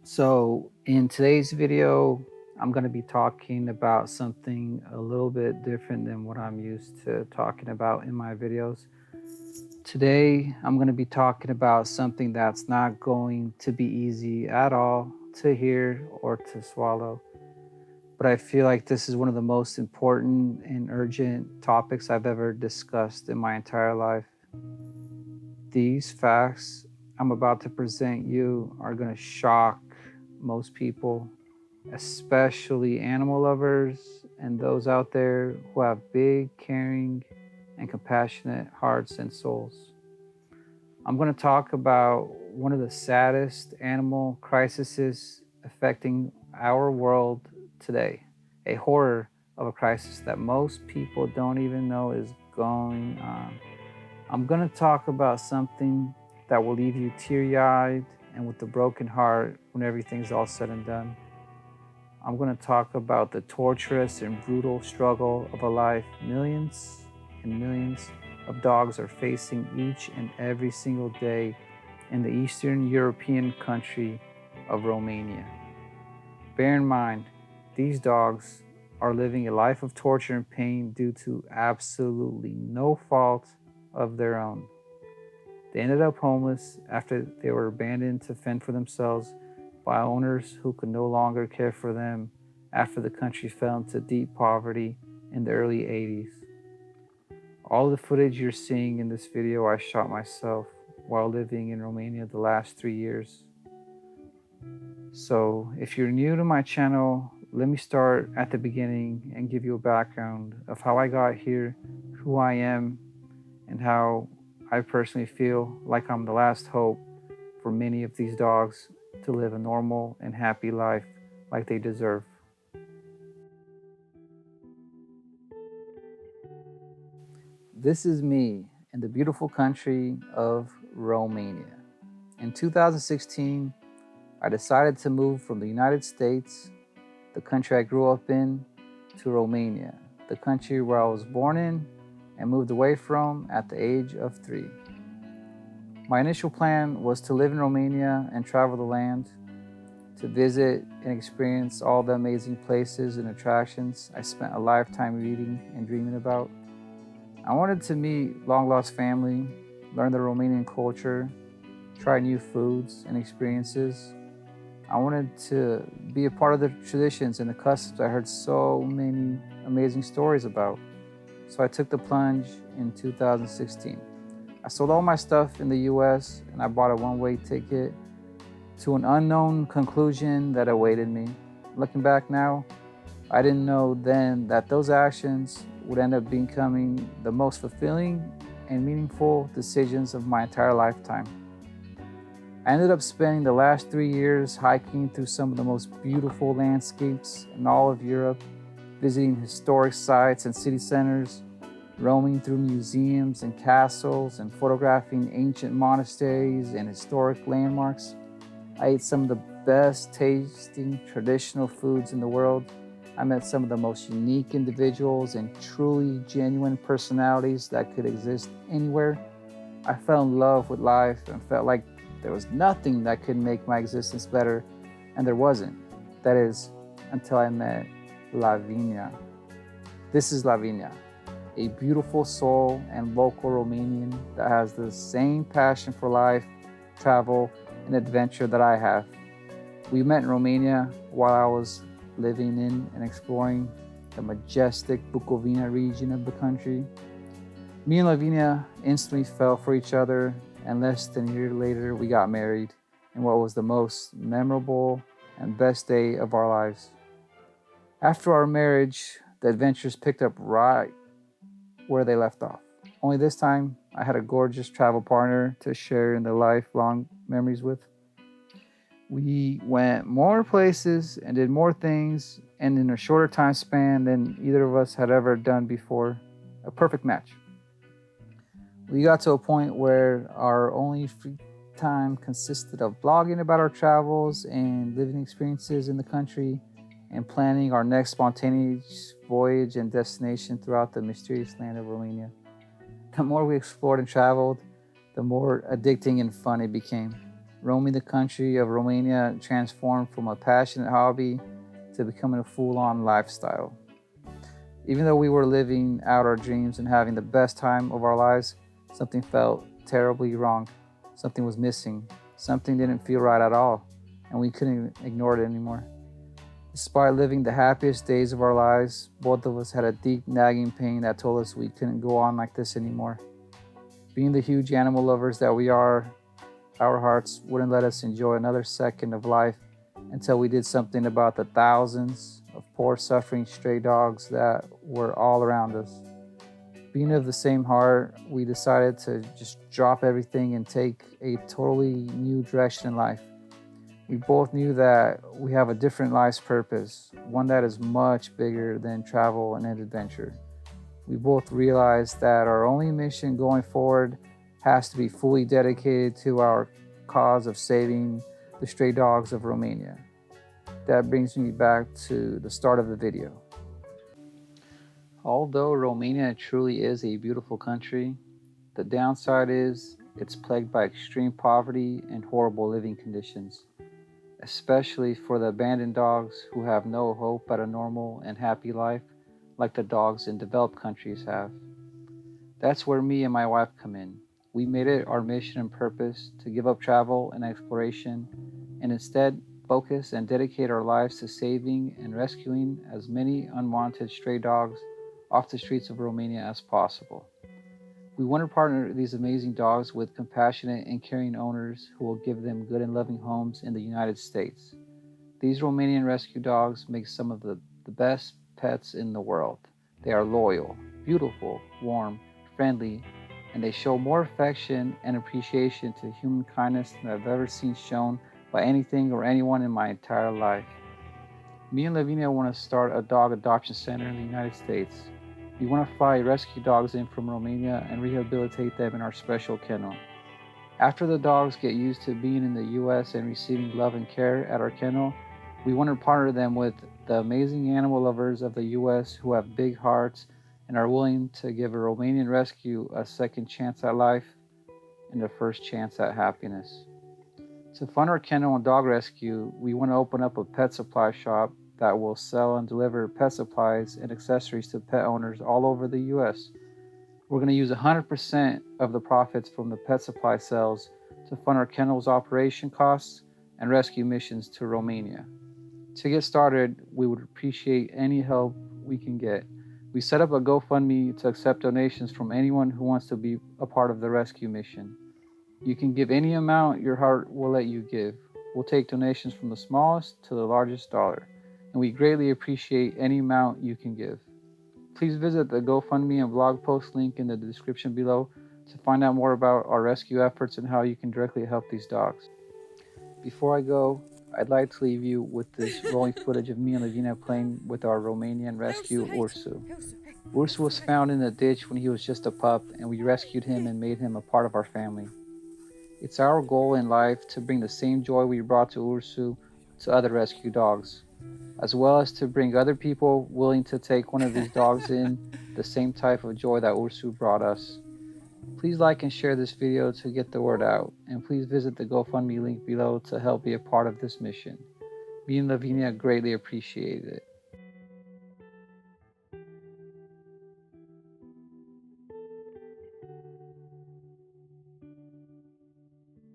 So in today's video, I'm going to be talking about something a little bit different than what I'm used to talking about in my videos. Today, I'm going to be talking about something that's not going to be easy at all to hear or to swallow. But I feel like this is one of the most important and urgent topics I've ever discussed in my entire life. These facts I'm about to present you are going to shock most people, especially animal lovers and those out there who have big, caring, and compassionate hearts and souls. I'm going to talk about one of the saddest animal crises affecting our world today, a horror of a crisis that most people don't even know is going on. I'm going to talk about something that will leave you teary eyed and with a broken heart when everything's all said and done. I'm going to talk about the torturous and brutal struggle of a life millions and millions of dogs are facing each and every single day in the Eastern European country of Romania. Bear in mind, these dogs are living a life of torture and pain due to absolutely no fault of their own. They ended up homeless after they were abandoned to fend for themselves by owners who could no longer care for them after the country fell into deep poverty in the early 80s. All the footage you're seeing in this video I shot myself while living in Romania the last 3 years. So if you're new to my channel, let me start at the beginning and give you a background of how I got here, who I am, and how I personally feel like I'm the last hope for many of these dogs to live a normal and happy life like they deserve. This is me in the beautiful country of Romania. In 2016, I decided to move from the United States, the country I grew up in, to Romania, the country where I was born in and moved away from at the age of 3. My initial plan was to live in Romania and travel the land, to visit and experience all the amazing places and attractions I spent a lifetime reading and dreaming about. I wanted to meet long-lost family, learn the Romanian culture, try new foods and experiences. I wanted to be a part of the traditions and the customs I heard so many amazing stories about. So I took the plunge in 2016. I sold all my stuff in the US and I bought a one-way ticket to an unknown conclusion that awaited me. Looking back now, I didn't know then that those actions would end up becoming the most fulfilling and meaningful decisions of my entire lifetime. I ended up spending the last 3 years hiking through some of the most beautiful landscapes in all of Europe, visiting historic sites and city centers, roaming through museums and castles, and photographing ancient monasteries and historic landmarks. I ate some of the best tasting traditional foods in the world. I met some of the most unique individuals and truly genuine personalities that could exist anywhere. I fell in love with life and felt like there was nothing that could make my existence better, and there wasn't. That is, until I met Lavinia. This is Lavinia, a beautiful soul and local Romanian that has the same passion for life, travel, and adventure that I have. We met in Romania while I was living in and exploring the majestic Bukovina region of the country. Me and Lavinia instantly fell for each other, and less than a year later, we got married in what was the most memorable and best day of our lives. After our marriage, the adventures picked up right where they left off. Only this time, I had a gorgeous travel partner to share in the lifelong memories with. We went more places and did more things, and in a shorter time span than either of us had ever done before. A perfect match. We got to a point where our only free time consisted of blogging about our travels and living experiences in the country and planning our next spontaneous voyage and destination throughout the mysterious land of Romania. The more we explored and traveled, the more addicting and fun it became. Roaming the country of Romania transformed from a passionate hobby to becoming a full-on lifestyle. Even though we were living out our dreams and having the best time of our lives, something felt terribly wrong. Something was missing. Something didn't feel right at all, and we couldn't ignore it anymore. Despite living the happiest days of our lives, both of us had a deep nagging pain that told us we couldn't go on like this anymore. Being the huge animal lovers that we are, our hearts wouldn't let us enjoy another second of life until we did something about the thousands of poor suffering stray dogs that were all around us. Being of the same heart, we decided to just drop everything and take a totally new direction in life. We both knew that we have a different life's purpose, one that is much bigger than travel and adventure. We both realized that our only mission going forward has to be fully dedicated to our cause of saving the stray dogs of Romania. That brings me back to the start of the video. Although Romania truly is a beautiful country, the downside is it's plagued by extreme poverty and horrible living conditions, especially for the abandoned dogs who have no hope at a normal and happy life like the dogs in developed countries have. That's where me and my wife come in. We made it our mission and purpose to give up travel and exploration and instead focus and dedicate our lives to saving and rescuing as many unwanted stray dogs off the streets of Romania as possible. We want to partner these amazing dogs with compassionate and caring owners who will give them good and loving homes in the United States. These Romanian rescue dogs make some of the best pets in the world. They are loyal, beautiful, warm, friendly, and they show more affection and appreciation to human kindness than I've ever seen shown by anything or anyone in my entire life. Me and Lavinia want to start a dog adoption center in the United States. We want to fly rescue dogs in from Romania and rehabilitate them in our special kennel. After the dogs get used to being in the US and receiving love and care at our kennel, we want to partner them with the amazing animal lovers of the US who have big hearts and are willing to give a Romanian rescue a second chance at life and a first chance at happiness. To fund our kennel and dog rescue, we want to open up a pet supply shop that will sell and deliver pet supplies and accessories to pet owners all over the US. We're going to use 100% of the profits from the pet supply sales to fund our kennel's operation costs and rescue missions to Romania. To get started, we would appreciate any help we can get. We set up a GoFundMe to accept donations from anyone who wants to be a part of the rescue mission. You can give any amount your heart will let you give. We'll take donations from the smallest to the largest dollar, and we greatly appreciate any amount you can give. Please visit the GoFundMe and blog post link in the description below to find out more about our rescue efforts and how you can directly help these dogs. Before I go, I'd like to leave you with this rolling footage of me and Lavina playing with our Romanian rescue, Ursu. Ursu was found in a ditch when he was just a pup, and we rescued him and made him a part of our family. It's our goal in life to bring the same joy we brought to Ursu to other rescue dogs, as well as to bring other people willing to take one of these dogs in the same type of joy that Ursu brought us. Please like and share this video to get the word out, and please visit the GoFundMe link below to help be a part of this mission. Me and Lavinia greatly appreciate it.